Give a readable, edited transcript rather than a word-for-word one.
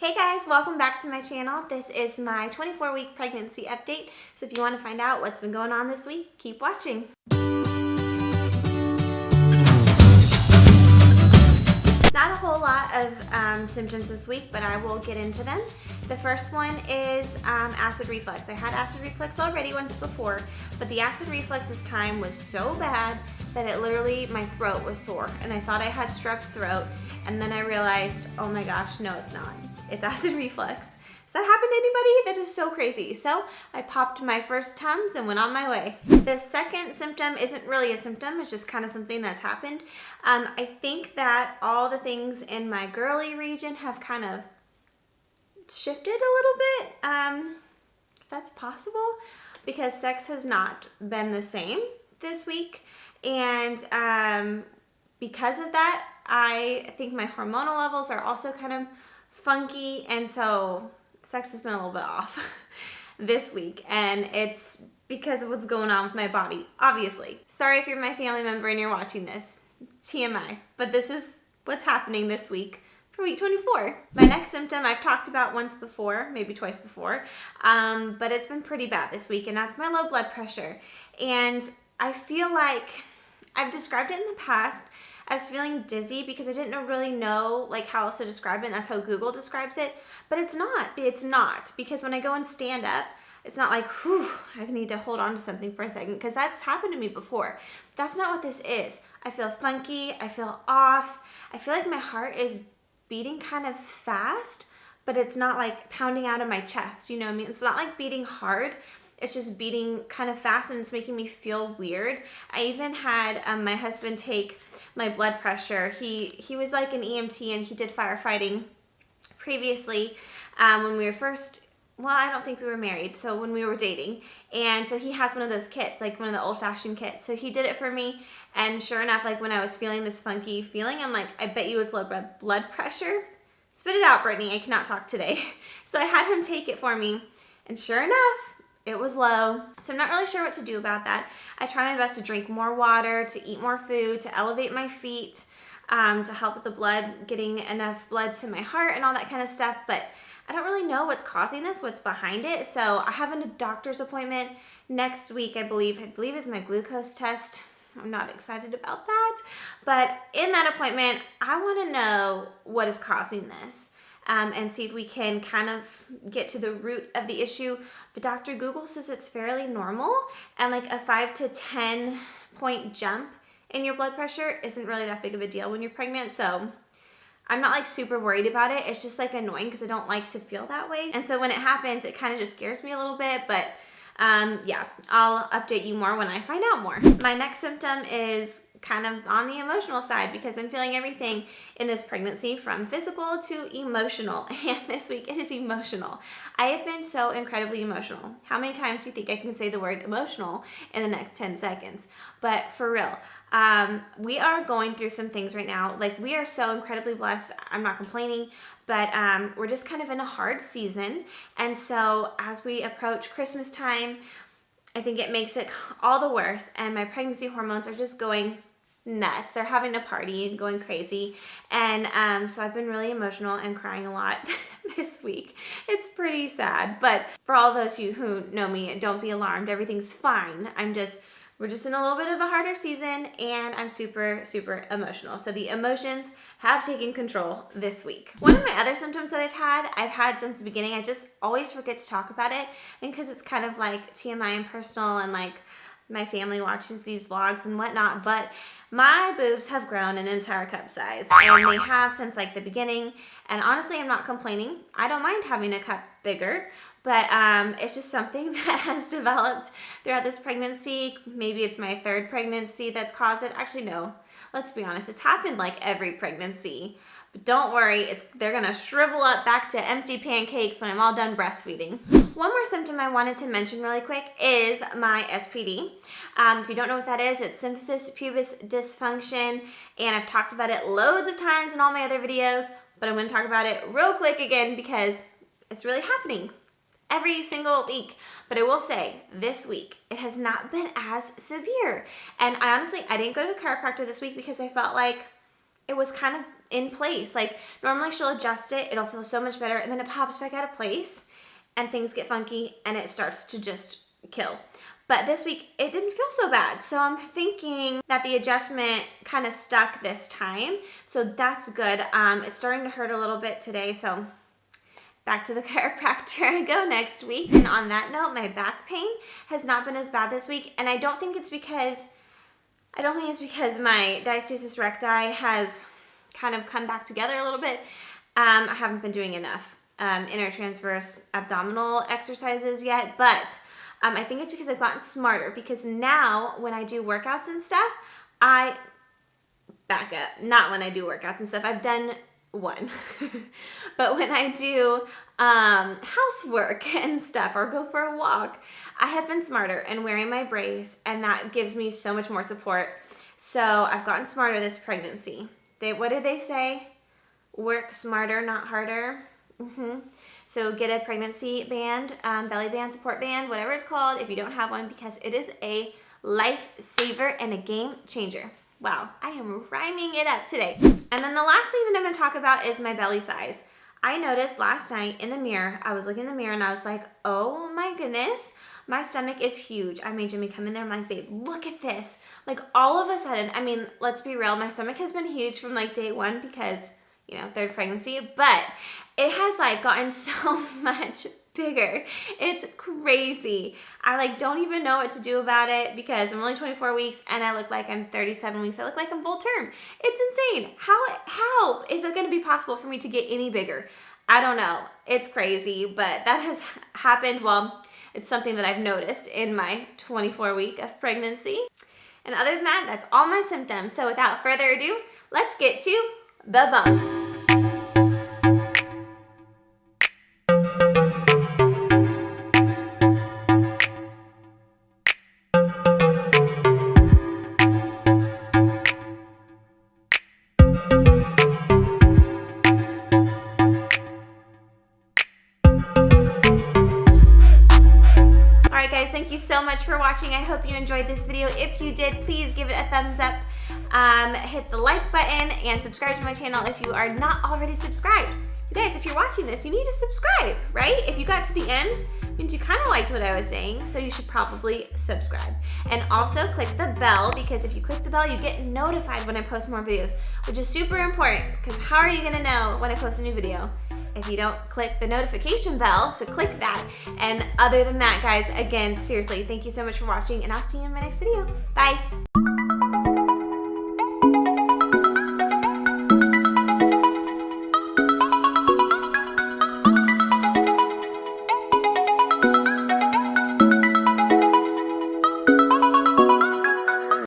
Hey guys, welcome back to my channel. This is my 24-week pregnancy update. So if you want to find out what's been going on this week, keep watching. Not a whole lot of symptoms this week, but I will get into them. The first one is acid reflux. I had acid reflux already once before, but the acid reflux this time was so bad that it literally, my throat was sore and I thought I had strep throat, and then I realized, oh my gosh, no it's not. It's acid reflux. Has that happened to anybody? That is so crazy. So I popped my first Tums and went on my way. The second symptom isn't really a symptom, it's just kind of something that's happened. I think that all the things in my girly region have kind of shifted a little bit. That's possible because sex has not been the same this week, and because of that, I think my hormonal levels are also kind of funky, and so sex has been a little bit off this week, and it's because of what's going on with my body, obviously. Sorry if you're my family member and you're watching this, TMI, but this is what's happening this week for week 24. My next symptom I've talked about once before, maybe twice before, but it's been pretty bad this week, and that's my low blood pressure. And I feel like I've described it in the past as feeling dizzy because I didn't really know like how else to describe it, and that's how Google describes it. But it's not, because when I go and stand up, it's not like, whew, I need to hold on to something for a second, because that's happened to me before. That's not what this is. I feel funky, I feel off, I feel like my heart is beating kind of fast, but it's not like pounding out of my chest, you know what I mean? It's not like beating hard, it's just beating kind of fast, and it's making me feel weird. I even had my husband take my blood pressure. He was like an EMT, and he did firefighting previously when we were first, well, I don't think we were married, so when we were dating. And so he has one of those kits, like one of the old-fashioned kits. So he did it for me, and sure enough, like when I was feeling this funky feeling, I'm like, I bet you it's low blood pressure. Spit it out, Brittany, I cannot talk today. So I had him take it for me, and sure enough, it was low. So I'm not really sure what to do about that. I try my best to drink more water, to eat more food, to elevate my feet, to help with the blood, getting enough blood to my heart and all that kind of stuff. But I don't really know what's causing this, what's behind it. So I have a doctor's appointment next week, I believe is my glucose test. I'm not excited about that. But in that appointment, I want to know what is causing this. And see if we can kind of get to the root of the issue. But Dr. Google says it's fairly normal, and like a 5 to 10 point jump in your blood pressure isn't really that big of a deal when you're pregnant. So I'm not like super worried about it. It's just like annoying because I don't like to feel that way. And so when it happens, it kind of just scares me a little bit, but yeah, I'll update you more when I find out more. My next symptom is kind of on the emotional side because I'm feeling everything in this pregnancy from physical to emotional, and this week it is emotional. I have been so incredibly emotional. How many times do you think I can say the word emotional in the next 10 seconds? But for real, we are going through some things right now. Like, we are so incredibly blessed. I'm not complaining, but we're just kind of in a hard season. And so as we approach Christmas time, I think it makes it all the worse. And my pregnancy hormones are just going nuts. They're having a party and going crazy. And so I've been really emotional and crying a lot this week. It's pretty sad. But for all those of you who know me, don't be alarmed. Everything's fine. We're just in a little bit of a harder season, and I'm super, super emotional. So the emotions have taken control this week. One of my other symptoms that I've had since the beginning, I just always forget to talk about it, and because it's kind of like TMI and personal, and like my family watches these vlogs and whatnot, but my boobs have grown an entire cup size, and they have since like the beginning. And honestly, I'm not complaining. I don't mind having a cup bigger, but it's just something that has developed throughout this pregnancy. Maybe it's my third pregnancy that's caused it. Actually, no, let's be honest. It's happened like every pregnancy. But don't worry, they're gonna shrivel up back to empty pancakes when I'm all done breastfeeding. One more symptom I wanted to mention really quick is my SPD. If you don't know what that is, it's symphysis pubis dysfunction, and I've talked about it loads of times in all my other videos, but I'm gonna talk about it real quick again because it's really happening every single week. But I will say, this week, it has not been as severe. And I didn't go to the chiropractor this week because I felt like it was kind of in place. Like normally she'll adjust it, it'll feel so much better, and then it pops back out of place and things get funky and it starts to just kill. But this week it didn't feel so bad. So I'm thinking that the adjustment kind of stuck this time. So that's good. It's starting to hurt a little bit today. So back to the chiropractor I go next week. And on that note, my back pain has not been as bad this week. And I don't think it's because my diastasis recti has kind of come back together a little bit. I haven't been doing enough intertransverse abdominal exercises yet, but I think it's because I've gotten smarter, because now when I do workouts and stuff, not when I do workouts and stuff, I've done one, but when I do housework and stuff or go for a walk, I have been smarter and wearing my brace, and that gives me so much more support. So I've gotten smarter this pregnancy. What did they say? Work smarter, not harder. So get a pregnancy band, belly band, support band, whatever it's called, if you don't have one, because it is a lifesaver and a game changer. Wow, I am rhyming it up today. And then the last thing that I'm gonna talk about is my belly size. I noticed last night in the mirror, I was looking in the mirror and I was like, oh my goodness, my stomach is huge. I made Jimmy come in there, I'm like, babe, look at this. Like all of a sudden, I mean, let's be real, my stomach has been huge from like day one because, you know, third pregnancy, but it has like gotten so much bigger. It's crazy. I like don't even know what to do about it because I'm only 24 weeks and I look like I'm 37 weeks. I look like I'm full term. It's insane. How is it going to be possible for me to get any bigger? I don't know. It's crazy, but that has happened. Well, it's something that I've noticed in my 24 week of pregnancy. And other than that, that's all my symptoms. So without further ado, let's get to the bump. Thank you so much for watching. I hope you enjoyed this video. If you did, please give it a thumbs up, hit the like button, and subscribe to my channel if you are not already subscribed. You guys, if you're watching this, you need to subscribe, right? If you got to the end, it means you kind of liked what I was saying, so you should probably subscribe. And also click the bell, because if you click the bell, you get notified when I post more videos, which is super important, because how are you gonna know when I post a new video if you don't click the notification bell? So click that. And other than that, guys, again, seriously, thank you so much for watching, and I'll see you in my next video. Bye.